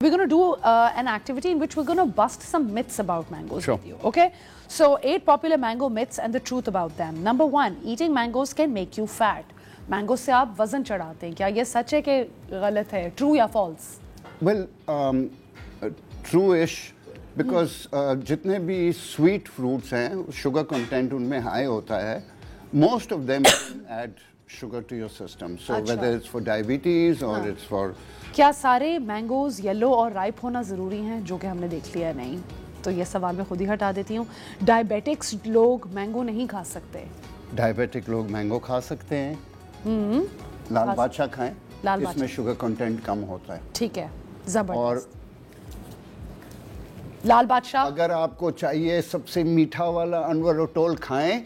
We're going to do an activity in which we're going to bust some myths about mangoes Sure. with you, okay? So, 8 popular mango myths and the truth about them. Number 1, eating mangoes can make you fat. Mango से आप वजन चढ़ाते हैं क्या ये सच है कि गलत है? True या false? Well, true-ish, because जितने भी sweet fruits हैं, sugar content उनमें high होता है. Most of them add sugar to your system. So अच्छा. whether it's for diabetes or it's for क्या सारे मैंगोज येलो और राइप होना ज़रूरी हैं, जो कि हमने देख लिया नहीं? तो ये सवाल मैं खुद ही हटा देती हूँ. डायबिटिक्स लोग मैंगो नहीं खा सकते. डायबिटिक लोग मैंगो खा सकते हैं. लाल बादशाह खाएं. लाल इसमें शुगर कंटेंट कम होता है. ठीक है, और ज़बरदस्त. लाल बादशाह अगर आपको चाहिए सबसे मीठा वाला अनवर ओटोल खाएं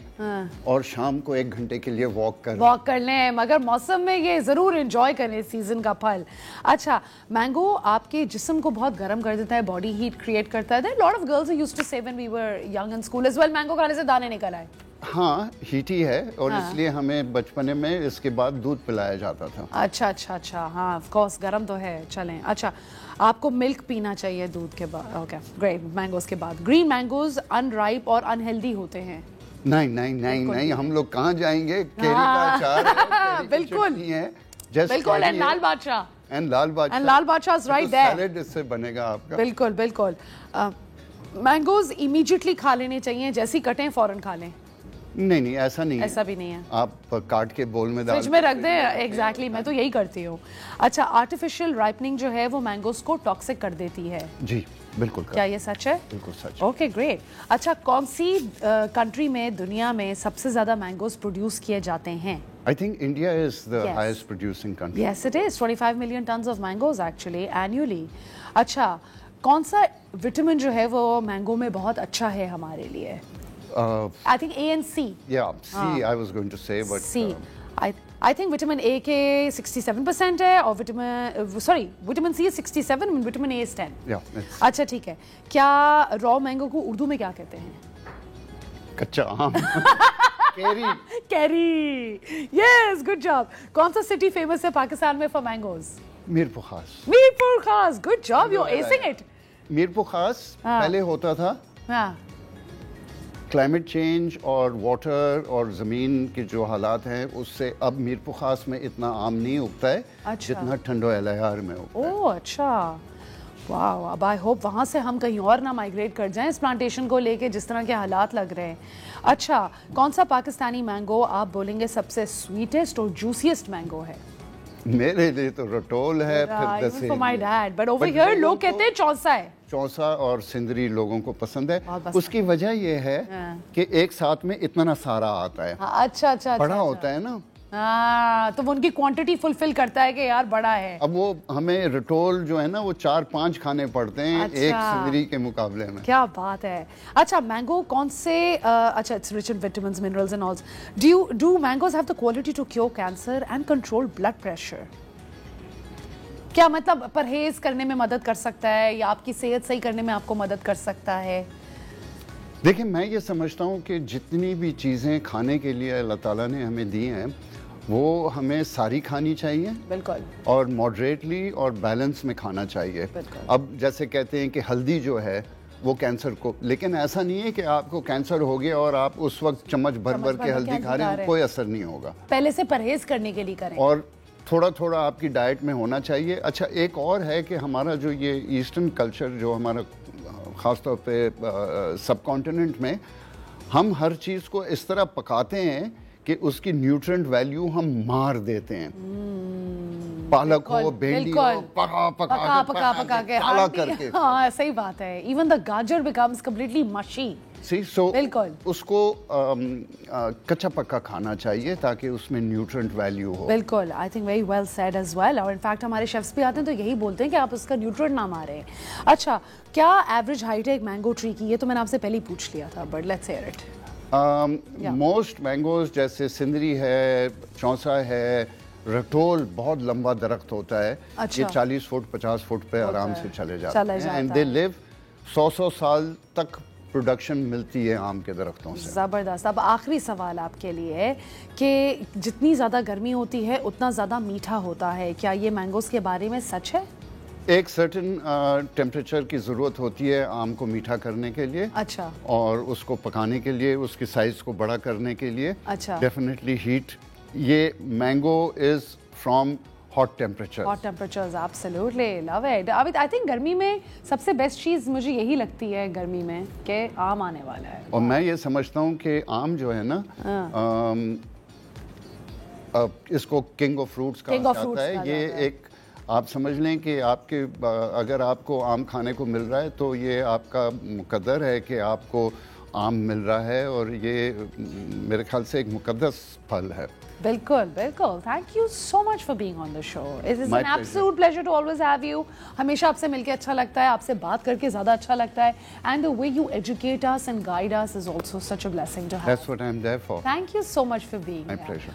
और शाम को 1 घंटे के लिए वॉक कर लें, मगर मौसम में ये ज़रूर एंजॉय करें सीज़न का फल. अच्छा, मैंगो आपके जिस्म को बहुत गर्म कर देता है, बॉडी हीट क्रिएट करता है. Lot of girls used to say when we were young in school as well, mango खाने से दाने निकल आए. हाँ, हीटी है और इसलिए हमें बचपने में इसके बाद दूध पिलाया जाता था. अच्छा, हाँ, ऑफ कोर्स गर्म तो है. चलें. अच्छा, आपको मिल्क पीना चाहिए दूध के बाद. Okay, great. मैंगोज के बाद ग्रीन मैंगोज अनराइप और अनहेल्दी होते हैं. नहीं, हम लोग कहाँ जाएंगे? केरी का अचार है, केरी की बिल्कुल. चटनी है, just बिल्कुल. खाइए. एंड लाल बादशाह. And लाल बादशाह is right there. सैलेड इससे बनेगा आपका. बिल्कुल. मैंगोज इमीडिएटली खा लेने चाहिए, जैसी कटें फौरन खा लें? नहीं, ऐसा नहीं है. ऐसा भी नहीं है. आप काट के बोल में डाल फ्रिज में रख दें. एग्जैक्टली, मैं तो यही करती हूँ. अच्छा, आर्टिफिशियल राइपनिंग जो है वो मैंगोज को टॉक्सिक कर देती है. जी, बिल्कुल. क्या ये सच है? बिल्कुल सच. Okay, great. अच्छा, कौन सी कंट्री में दुनिया में सबसे ज्यादा मैंगोज प्रोड्यूस किए जाते हैं? I think India is the Yes. highest producing country. Yes, it is. 25 million tons of mangoes actually annually. अच्छा, कौन सा विटामिन जो है वो मैंगो में बहुत अच्छा है हमारे लिए? I think A and C. Yeah, C I was going to say, but C. I think vitamin A के 67% है और vitamin C 67, vitamin A is 10. yeah, it's अच्छा, ठीक है. क्या रॉ मैंगो को उर्दू में क्या कहते हैं? कच्चा आम. कैरी. Yes, good job. कौन सा सिटी फेमस है पाकिस्तान में for mangoes? Mirpur Khas. Mirpur Khas. Good job, you are acing it. Mirpur Khas पहले होता था. हाँ. क्लाइमेट चेंज और वाटर और ज़मीन के जो हालात हैं उससे अब मीरपुर खास में इतना आम नहीं उगता है. अच्छा. जितना ठंडो एलआईआर में उगता है. ओह, अच्छा. वाह. अब आई होप वहाँ से हम कहीं और ना माइग्रेट कर जाएं इस प्लांटेशन को लेके, जिस तरह के हालात लग रहे हैं. अच्छा, कौन सा पाकिस्तानी मैंगो आप बोलेंगे सबसे स्वीटेस्ट और जूसीएस्ट मैंगो है? मेरे लिए तो रटोल है. फिर Daseli. For my dad, but over here लोग कहते हैं चौसा है. चौसा और सिंदरी लोगों को पसंद है. बहुत पसंद. उसकी वजह ये है कि एक साथ में इतना सारा आता है. अच्छा. बड़ा होता है ना. हाँ, तो वो उनकी क्वांटिटी फुलफिल करता है कि यार बड़ा है. अब वो हमें रटोल जो है ना वो 4-5 खाने पड़ते हैं अच्छा. एक सिंदरी के मुकाबले में. क्या बात है. अच्छा, मैंगो कौन से अच्छा, it's rich in vitamins, minerals and alls. Do mangoes have the quality to cure cancer and control blood pressure? क्या मतलब परहेज करने में मदद कर सकता है या आपकी सेहत सही करने में आपको मदद कर सकता है? देखिए, मैं ये समझता हूँ कि जितनी भी चीज़ें खाने के लिए अल्लाह ताला ने हमें दी हैं वो हमें सारी खानी चाहिए. बिल्कुल. और मॉडरेटली और बैलेंस में खाना चाहिए. बिल्कुल. अब जैसे कहते हैं कि हल्दी जो है वो कैंसर को, लेकिन ऐसा नहीं है कि आपको कैंसर हो गया और आप उस वक्त चम्मच भर के हल्दी खा रहे हैं, कोई असर नहीं होगा. पहले से परहेज करने के लिए करें. और थोड़ा आपकी डाइट में होना चाहिए. अच्छा, एक और है कि हमारा जो ये ईस्टर्न कल्चर जो हमारा ख़ासतौर पे सब कॉन्टिनेंट में हम हर चीज़ को इस तरह पकाते हैं कि उसकी न्यूट्रिएंट वैल्यू हम मार देते हैं. पालक हो, भिंडी हो, पका के काला करके. हाँ, सही बात है. इवन द गाजर बिकम्स कंप्लीटली मशी. बिल्कुल. उसको कच्चा पक्का खाना चाहिए ताकि उसमें न्यूट्रिएंट वैल्यू हो. बिल्कुल. I think very well said as well. और इनफैक्ट हमारे शेफ्स भी आते हैं तो यही बोलते हैं कि आप उसका न्यूट्रिएंट ना मारें. अच्छा, क्या एवरेज हाइट है एक मैंगो ट्री की? ये तो मैंने आपसे पहले ही पूछ लिया था, but let's hear it. Most mangoes जैसे सिंदरी है, चौसा है, रटोल बहुत लंबा दरख्त होता है. अच्छा. ये 40 फुट 50 फुट पे आराम से चले जाते हैं. एंड है. दे लिव 100 साल तक प्रोडक्शन मिलती है आम के दरख्तों से. ज़बरदस्त. अब आखिरी सवाल आपके लिए है कि जितनी ज़्यादा गर्मी होती है उतना ज़्यादा मीठा होता है. क्या ये मैंगोज के बारे में सच है? एक सर्टेन टेम्परेचर की ज़रूरत होती है आम को मीठा करने के लिए। अच्छा। और उसको पकाने के लिए, उसकी साइज़ को बड़ा करने के लिए। अच्छा। Definitely heat. ये mango is from hot temperature. Hot temperatures, absolutely love it. अभी आई थिंक गर्मी में सबसे बेस्ट चीज़ मुझे यही लगती है गर्मी में कि आम आने वाला है। और मैं ये समझता हूँ कि आम जो है ना, इसको किंग ऑफ फ्रूट्स कहा जाता है। ये एक आप समझ लें कि आपके अगर आपको आम खाने को मिल रहा है तो ये आपका मुकद्दर है कि आपको आम मिल रहा है, और ये मेरे ख्याल से एक मुकद्दस फल है। बिल्कुल बिल्कुल। Thank you so much for being on the show. It is My an absolute pleasure to always have you. हमेशा आपसे मिलके अच्छा लगता है, आपसे बात करके ज़्यादा अच्छा लगता है। And the way you educate us and guide us is also such a blessing to have. That's what I'm there for. Thank you so much for being My here. pleasure.